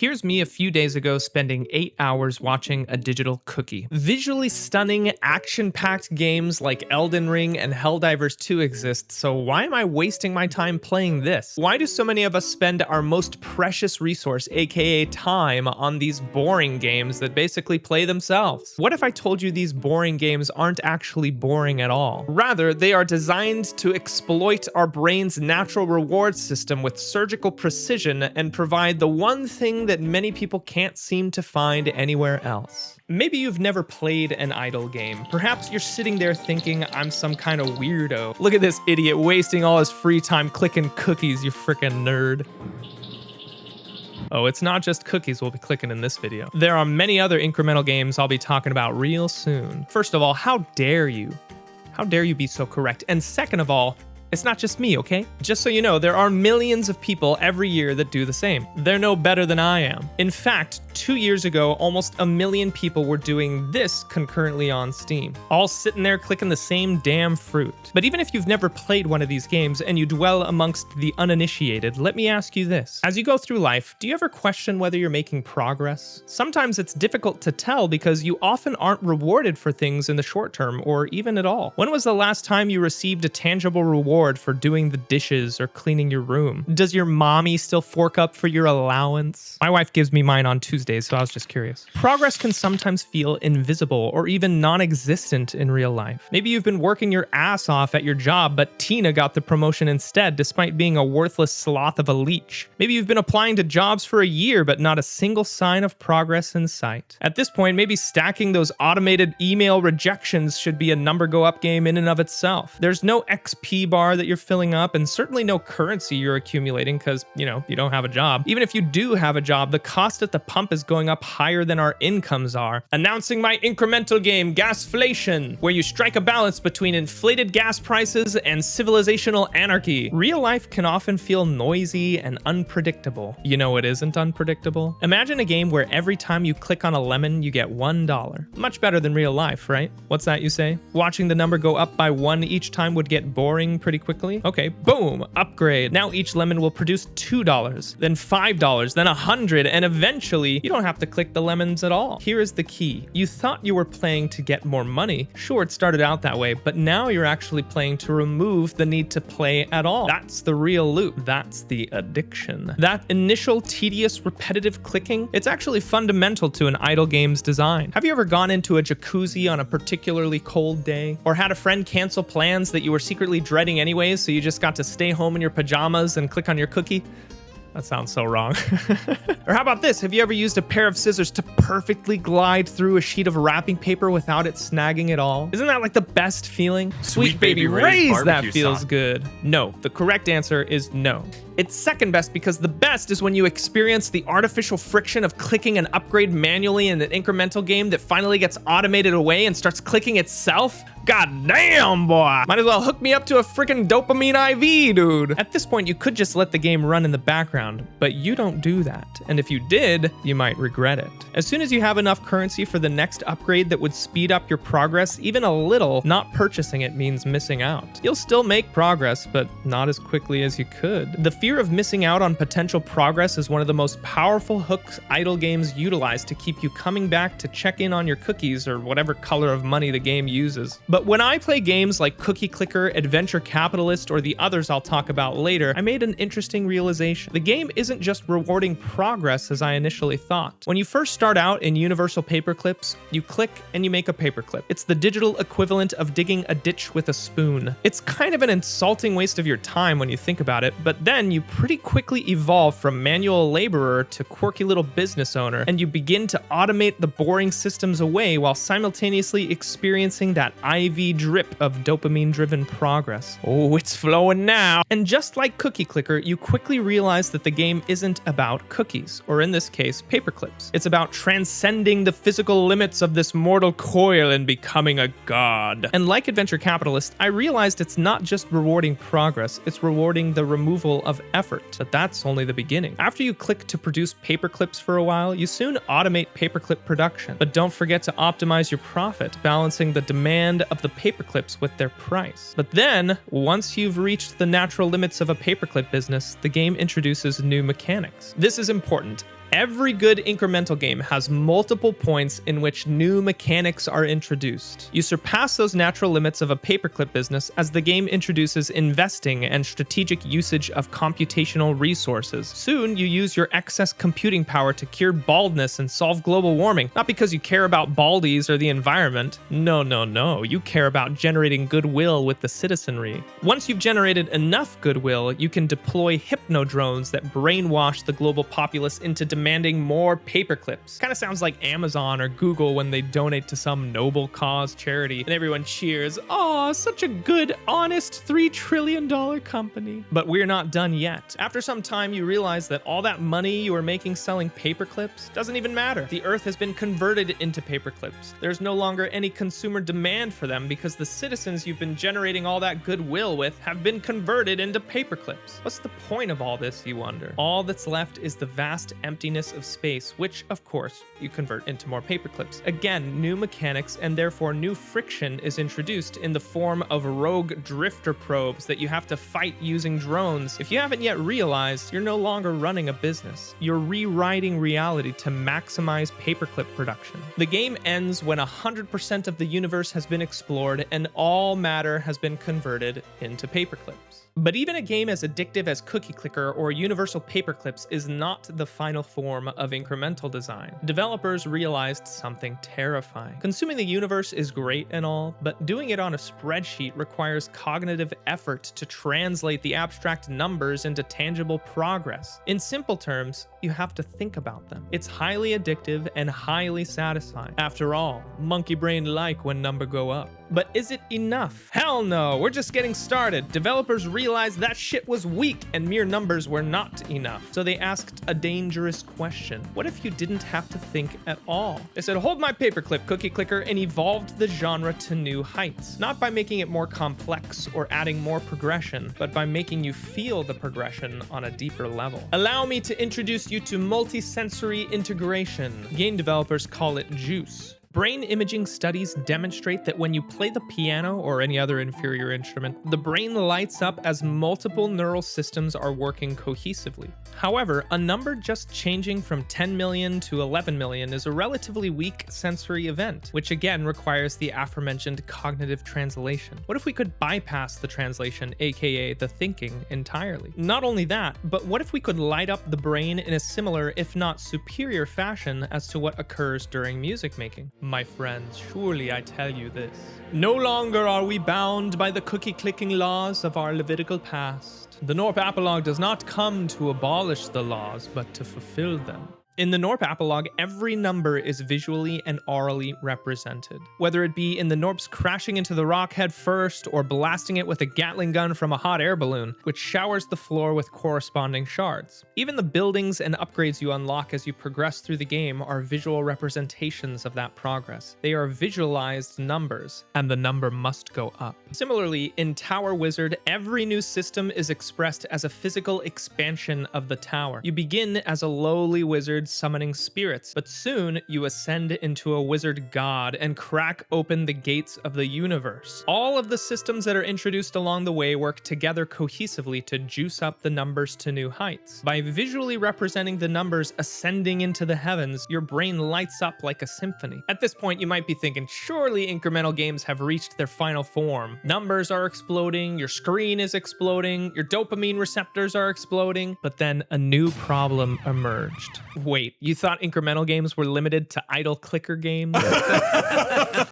Here's me a few days ago spending 8 hours watching a digital cookie. Visually stunning, action-packed games like Elden Ring and Helldivers 2 exist, so why am I wasting my time playing this? Why do so many of us spend our most precious resource, aka time, on these boring games that basically play themselves? What if I told you these boring games aren't actually boring at all? Rather, they are designed to exploit our brain's natural reward system with surgical precision and provide the one thing that many people can't seem to find anywhere else. Maybe you've never played an idle game. Perhaps you're sitting there thinking, I'm some kind of weirdo. Look at this idiot wasting all his free time clicking cookies, you frickin' nerd. Oh, it's not just cookies we'll be clicking in this video. There are many other incremental games I'll be talking about real soon. First of all, how dare you? How dare you be so correct? And second of all, it's not just me, okay? Just so you know, there are millions of people every year that do the same. They're no better than I am. In fact, 2 years ago, almost 1 million people were doing this concurrently on Steam, all sitting there clicking the same damn fruit. But even if you've never played one of these games and you dwell amongst the uninitiated, let me ask you this. As you go through life, do you ever question whether you're making progress? Sometimes it's difficult to tell because you often aren't rewarded for things in the short term or even at all. When was the last time you received a tangible reward for doing the dishes or cleaning your room? Does your mommy still fork up for your allowance? My wife gives me mine on Tuesdays, so I was just curious. Progress can sometimes feel invisible or even non-existent in real life. Maybe you've been working your ass off at your job, but Tina got the promotion instead despite being a worthless sloth of a leech. Maybe you've been applying to jobs for a year, but not a single sign of progress in sight. At this point, maybe stacking those automated email rejections should be a number go up game in and of itself. There's no XP bar that you're filling up, and certainly no currency you're accumulating because, you don't have a job. Even if you do have a job, the cost at the pump is going up higher than our incomes are. Announcing my incremental game, Gasflation, where you strike a balance between inflated gas prices and civilizational anarchy. Real life can often feel noisy and unpredictable. You know it isn't unpredictable? Imagine a game where every time you click on a lemon, you get $1. Much better than real life, right? What's that you say? Watching the number go up by 1 each time would get boring pretty quickly? Okay, boom, upgrade. Now each lemon will produce $2, then $5, then $100, and eventually you don't have to click the lemons at all. Here is the key. You thought you were playing to get more money. Sure, it started out that way, but now you're actually playing to remove the need to play at all. That's the real loop. That's the addiction. That initial tedious, repetitive clicking, it's actually fundamental to an idle game's design. Have you ever gone into a jacuzzi on a particularly cold day? Or had a friend cancel plans that you were secretly dreading anyways, so you just got to stay home in your pajamas and click on your cookie? That sounds so wrong. Or how about this? Have you ever used a pair of scissors to perfectly glide through a sheet of wrapping paper without it snagging at all? Isn't that like the best feeling? Sweet baby Ray's that feels good. No, the correct answer is no. It's second best because the best is when you experience the artificial friction of clicking an upgrade manually in an incremental game that finally gets automated away and starts clicking itself. God damn, boy. Might as well hook me up to a freaking dopamine IV, dude. At this point, you could just let the game run in the background, but you don't do that. And if you did, you might regret it. As soon as you have enough currency for the next upgrade that would speed up your progress even a little, not purchasing it means missing out. You'll still make progress, but not as quickly as you could. The fear of missing out on potential progress is one of the most powerful hooks idle games utilize to keep you coming back to check in on your cookies or whatever color of money the game uses. But when I play games like Cookie Clicker, Adventure Capitalist, or the others I'll talk about later, I made an interesting realization. The game isn't just rewarding progress as I initially thought. When you first start out in Universal Paperclips, you click and you make a paperclip. It's the digital equivalent of digging a ditch with a spoon. It's kind of an insulting waste of your time when you think about it, but then you pretty quickly evolve from manual laborer to quirky little business owner, and you begin to automate the boring systems away while simultaneously experiencing that IV drip of dopamine-driven progress. Oh, it's flowing now. And just like Cookie Clicker, you quickly realize that the game isn't about cookies, or in this case, paperclips. It's about transcending the physical limits of this mortal coil and becoming a god. And like Adventure Capitalist, I realized it's not just rewarding progress, it's rewarding the removal of effort. But that's only the beginning. After you click to produce paperclips for a while, you soon automate paperclip production. But don't forget to optimize your profit, balancing the demand of the paperclips with their price. But then, once you've reached the natural limits of a paperclip business, the game introduces new mechanics. This is important. Every good incremental game has multiple points in which new mechanics are introduced. You surpass those natural limits of a paperclip business as the game introduces investing and strategic usage of computational resources. Soon, you use your excess computing power to cure baldness and solve global warming, not because you care about baldies or the environment. No, you care about generating goodwill with the citizenry. Once you've generated enough goodwill, you can deploy hypno-drones that brainwash the global populace into demanding more paperclips. Kind of sounds like Amazon or Google when they donate to some noble cause charity and everyone cheers, "Aw, such a good, honest $3 trillion company." But we're not done yet. After some time, you realize that all that money you were making selling paperclips doesn't even matter. The earth has been converted into paperclips. There's no longer any consumer demand for them because the citizens you've been generating all that goodwill with have been converted into paperclips. What's the point of all this, you wonder? All that's left is the vast emptiness of space, which, of course, you convert into more paperclips. Again, new mechanics and therefore new friction is introduced in the form of rogue drifter probes that you have to fight using drones. If you haven't yet realized, you're no longer running a business. You're rewriting reality to maximize paperclip production. The game ends when 100% of the universe has been explored and all matter has been converted into paperclips. But even a game as addictive as Cookie Clicker or Universal Paperclips is not the final form of incremental design. Developers realized something terrifying. Consuming the universe is great and all, but doing it on a spreadsheet requires cognitive effort to translate the abstract numbers into tangible progress. In simple terms, you have to think about them. It's highly addictive and highly satisfying. After all, monkey brain like when number go up. But is it enough? Hell no, we're just getting started. Developers realized that shit was weak and mere numbers were not enough. So they asked a dangerous question. What if you didn't have to think at all? They said, hold my paperclip, Cookie Clicker, and evolved the genre to new heights. Not by making it more complex or adding more progression, but by making you feel the progression on a deeper level. Allow me to introduce you to multisensory integration. Game developers call it JUICE. Brain imaging studies demonstrate that when you play the piano or any other inferior instrument, the brain lights up as multiple neural systems are working cohesively. However, a number just changing from 10 million to 11 million is a relatively weak sensory event, which again requires the aforementioned cognitive translation. What if we could bypass the translation, aka the thinking, entirely? Not only that, but what if we could light up the brain in a similar, if not superior fashion as to what occurs during music making? My friends, surely I tell you this. No longer are we bound by the cookie-clicking laws of our Levitical past. The Gnorp Apologue does not come to abolish the laws, but to fulfill them. In the Gnorp Apologue, every number is visually and aurally represented. Whether it be in the Gnorps crashing into the rock head first or blasting it with a Gatling gun from a hot air balloon, which showers the floor with corresponding shards. Even the buildings and upgrades you unlock as you progress through the game are visual representations of that progress. They are visualized numbers, and the number must go up. Similarly, in Tower Wizard, every new system is expressed as a physical expansion of the tower. You begin as a lowly wizard summoning spirits, but soon you ascend into a wizard god and crack open the gates of the universe. All of the systems that are introduced along the way work together cohesively to juice up the numbers to new heights. By visually representing the numbers ascending into the heavens, your brain lights up like a symphony. At this point, you might be thinking, surely incremental games have reached their final form. Numbers are exploding, your screen is exploding, your dopamine receptors are exploding, but then a new problem emerged. Wait, you thought incremental games were limited to idle clicker games?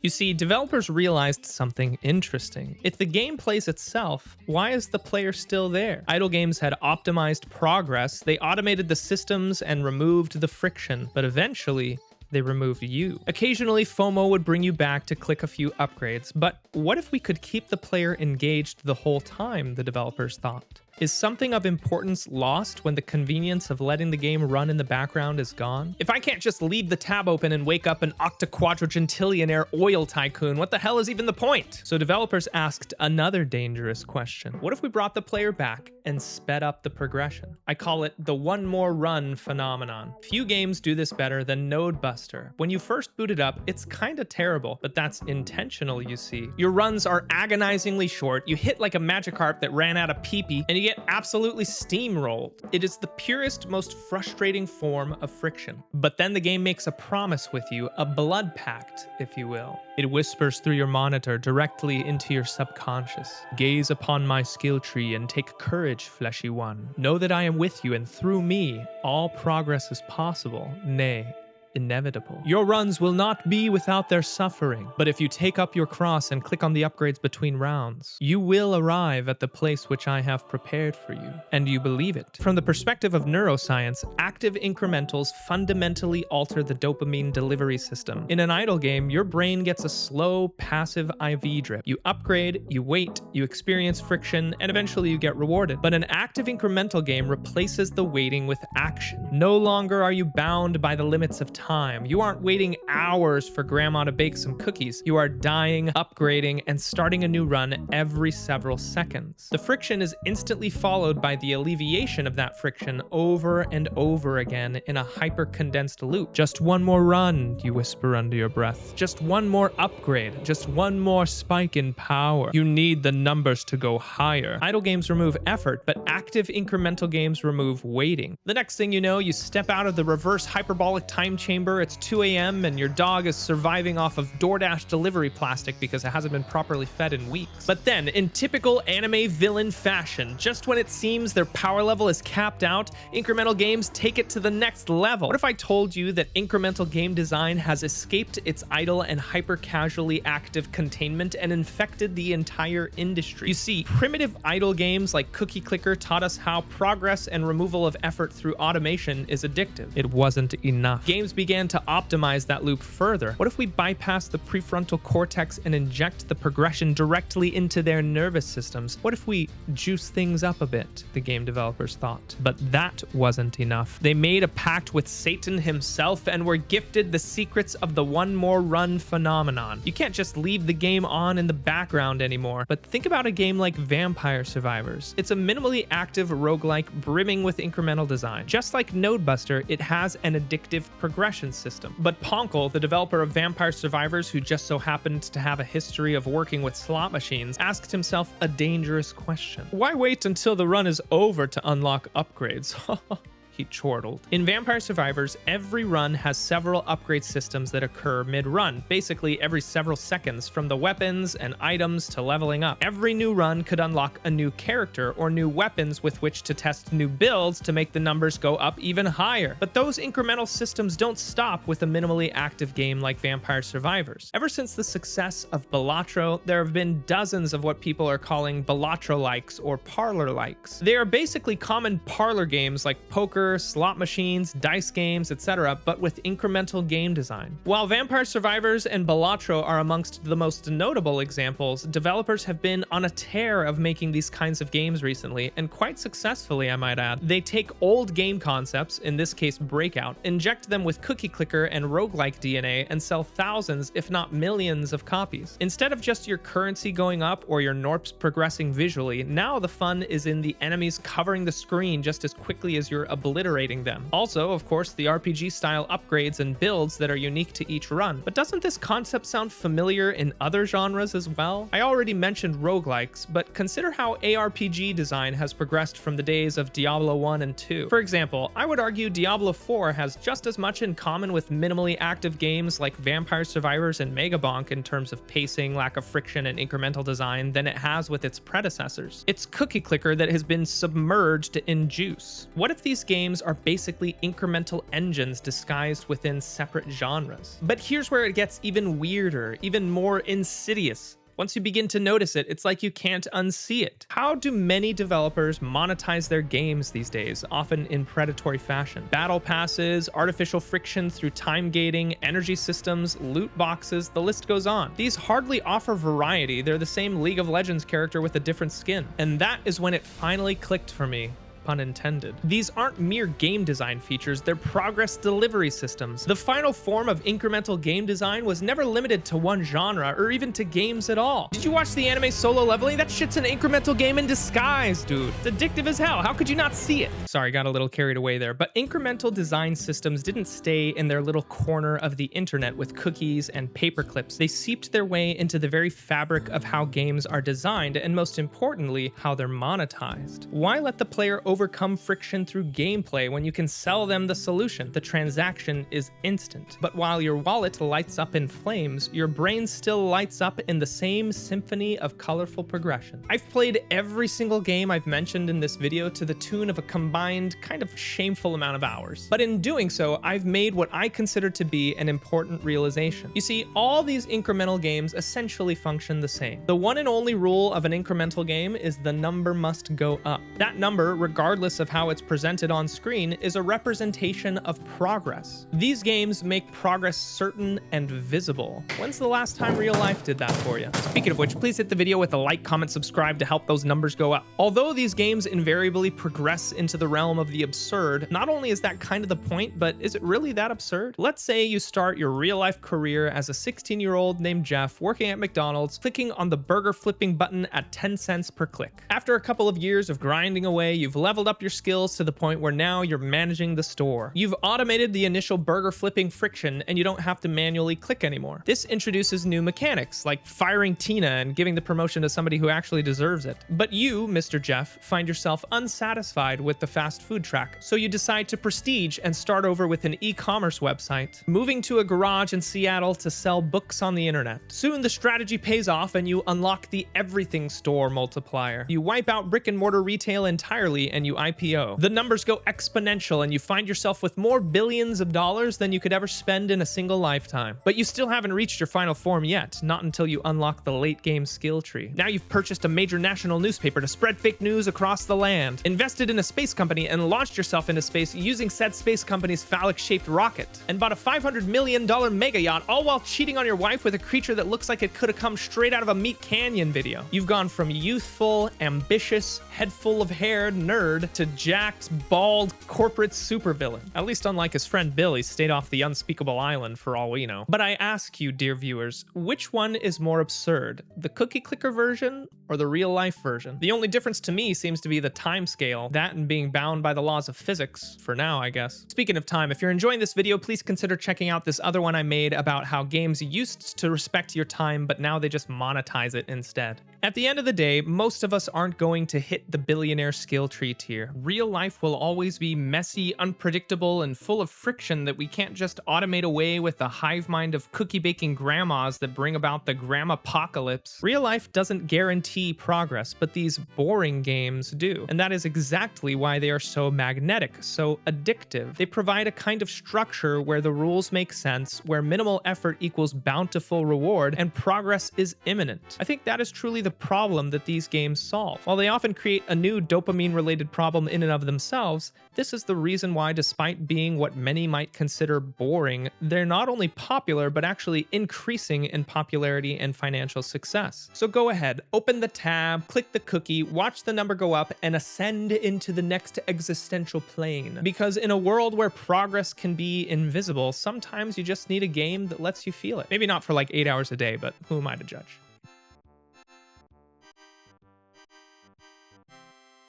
You see, developers realized something interesting. If the game plays itself, why is the player still there? Idle games had optimized progress, they automated the systems and removed the friction, but eventually, they removed you. Occasionally, FOMO would bring you back to click a few upgrades, but what if we could keep the player engaged the whole time, the developers thought? Is something of importance lost when the convenience of letting the game run in the background is gone? If I can't just leave the tab open and wake up an octa-quadrigentillionaire oil tycoon, what the hell is even the point? So developers asked another dangerous question. What if we brought the player back and sped up the progression? I call it the one more run phenomenon. Few games do this better than Nodebuster. When you first boot it up, it's kinda terrible, but that's intentional, you see. Your runs are agonizingly short, you hit like a Magikarp that ran out of pee-pee, and you get absolutely steamrolled. It is the purest, most frustrating form of friction. But then the game makes a promise with you, a blood pact, if you will. It whispers through your monitor directly into your subconscious. Gaze upon my skill tree and take courage, fleshy one. Know that I am with you, and through me, all progress is possible, nay, inevitable. Your runs will not be without their suffering, but if you take up your cross and click on the upgrades between rounds, you will arrive at the place which I have prepared for you, and you believe it. From the perspective of neuroscience, active incrementals fundamentally alter the dopamine delivery system. In an idle game, your brain gets a slow, passive IV drip. You upgrade, you wait, you experience friction, and eventually you get rewarded. But an active incremental game replaces the waiting with action. No longer are you bound by the limits of time. You aren't waiting hours for grandma to bake some cookies. You are dying, upgrading, and starting a new run every several seconds. The friction is instantly followed by the alleviation of that friction over and over again in a hyper-condensed loop. Just one more run, you whisper under your breath. Just one more upgrade. Just one more spike in power. You need the numbers to go higher. Idle games remove effort, but active incremental games remove waiting. The next thing you know, you step out of the reverse hyperbolic time chamber. It's 2 a.m. and your dog is surviving off of DoorDash delivery plastic because it hasn't been properly fed in weeks. But then, in typical anime villain fashion, just when it seems their power level is capped out, incremental games take it to the next level. What if I told you that incremental game design has escaped its idle and hyper-casually active containment and infected the entire industry? You see, primitive idle games like Cookie Clicker taught us how progress and removal of effort through automation is addictive. It wasn't enough. Games began to optimize that loop further. What if we bypass the prefrontal cortex and inject the progression directly into their nervous systems? What if we juice things up a bit, the game developers thought. But that wasn't enough. They made a pact with Satan himself and were gifted the secrets of the one more run phenomenon. You can't just leave the game on in the background anymore, but think about a game like Vampire Survivors. It's a minimally active roguelike brimming with incremental design. Just like Nodebuster, it has an addictive progression system. But Ponkel, the developer of Vampire Survivors, who just so happened to have a history of working with slot machines, asked himself a dangerous question. Why wait until the run is over to unlock upgrades? He chortled. In Vampire Survivors, every run has several upgrade systems that occur mid-run, basically every several seconds, from the weapons and items to leveling up. Every new run could unlock a new character or new weapons with which to test new builds to make the numbers go up even higher. But those incremental systems don't stop with a minimally active game like Vampire Survivors. Ever since the success of Balatro, there have been dozens of what people are calling Balatro-likes or parlor-likes. They are basically common parlor games like poker, slot machines, dice games, etc., but with incremental game design. While Vampire Survivors and Balatro are amongst the most notable examples, developers have been on a tear of making these kinds of games recently, and quite successfully, I might add. They take old game concepts, in this case Breakout, inject them with Cookie Clicker and roguelike DNA, and sell thousands, if not millions, of copies. Instead of just your currency going up or your Gnorps progressing visually, now the fun is in the enemies covering the screen just as quickly as you're obliterating them. Also, of course, the RPG-style upgrades and builds that are unique to each run. But doesn't this concept sound familiar in other genres as well? I already mentioned roguelikes, but consider how ARPG design has progressed from the days of Diablo 1 and 2. For example, I would argue Diablo 4 has just as much in common with minimally active games like Vampire Survivors and Megabonk in terms of pacing, lack of friction, and incremental design than it has with its predecessors. It's Cookie Clicker that has been submerged in juice. What if these games are basically incremental engines disguised within separate genres? But here's where it gets even weirder, even more insidious. Once you begin to notice it, it's like you can't unsee it. How do many developers monetize their games these days, often in predatory fashion? Battle passes, artificial friction through time gating, energy systems, loot boxes, the list goes on. These hardly offer variety, they're the same League of Legends character with a different skin. And that is when it finally clicked for me. Pun intended. These aren't mere game design features, they're progress delivery systems. The final form of incremental game design was never limited to one genre or even to games at all. Did you watch the anime Solo Leveling? That shit's an incremental game in disguise, dude. It's addictive as hell. How could you not see it? Sorry, got a little carried away there. But incremental design systems didn't stay in their little corner of the internet with cookies and paperclips. They seeped their way into the very fabric of how games are designed, and most importantly, how they're monetized. Why let the player overcome friction through gameplay when you can sell them the solution? The transaction is instant. But while your wallet lights up in flames, your brain still lights up in the same symphony of colorful progression. I've played every single game I've mentioned in this video to the tune of a combined kind of shameful amount of hours. But in doing so, I've made what I consider to be an important realization. You see, all these incremental games essentially function the same. The one and only rule of an incremental game is the number must go up. That number, regardless of how it's presented on screen, is a representation of progress. These games make progress certain and visible. When's the last time real life did that for you? Speaking of which, please hit the video with a like, comment, subscribe to help those numbers go up. Although these games invariably progress into the realm of the absurd, not only is that kind of the point, but is it really that absurd? Let's say you start your real life career as a 16-year-old named Jeff working at McDonald's, clicking on the burger flipping button at 10 cents per click. After a couple of years of grinding away, you've leveled up your skills to the point where now you're managing the store. You've automated the initial burger flipping friction and you don't have to manually click anymore. This introduces new mechanics like firing Tina and giving the promotion to somebody who actually deserves it. But you, Mr. Jeff, find yourself unsatisfied with the fast food track, so you decide to prestige and start over with an e-commerce website, moving to a garage in Seattle to sell books on the internet. Soon the strategy pays off and you unlock the everything store multiplier. You wipe out brick and mortar retail entirely and you IPO. The numbers go exponential and you find yourself with more billions of dollars than you could ever spend in a single lifetime. But you still haven't reached your final form yet, not until you unlock the late game skill tree. Now you've purchased a major national newspaper to spread fake news across the land, invested in a space company and launched yourself into space using said space company's phallic-shaped rocket, and bought a $500 million mega yacht, all while cheating on your wife with a creature that looks like it could have come straight out of a Meat Canyon video. You've gone from youthful, ambitious, head full of hair nerd to jacked, bald, corporate supervillain. At least unlike his friend Bill, he stayed off the unspeakable island for all we know. But I ask you, dear viewers, which one is more absurd? The cookie clicker version or the real life version? The only difference to me seems to be the time scale, that and being bound by the laws of physics, for now, I guess. Speaking of time, if you're enjoying this video, please consider checking out this other one I made about how games used to respect your time, but now they just monetize it instead. At the end of the day, most of us aren't going to hit the billionaire skill tree tier. Real life will always be messy, unpredictable, and full of friction that we can't just automate away with the hive mind of cookie baking grandmas that bring about the gramapocalypse. Real life doesn't guarantee progress, but these boring games do. And that is exactly why they are so magnetic, so addictive. They provide a kind of structure where the rules make sense, where minimal effort equals bountiful reward, and progress is imminent. I think that is truly the problem that these games solve. While they often create a new dopamine-related problem in and of themselves, this is the reason why, despite being what many might consider boring, they're not only popular, but actually increasing in popularity and financial success. So go ahead, open the tab, click the cookie, watch the number go up, and ascend into the next existential plane. Because in a world where progress can be invisible, sometimes you just need a game that lets you feel it. Maybe not for like 8 hours a day, but who am I to judge?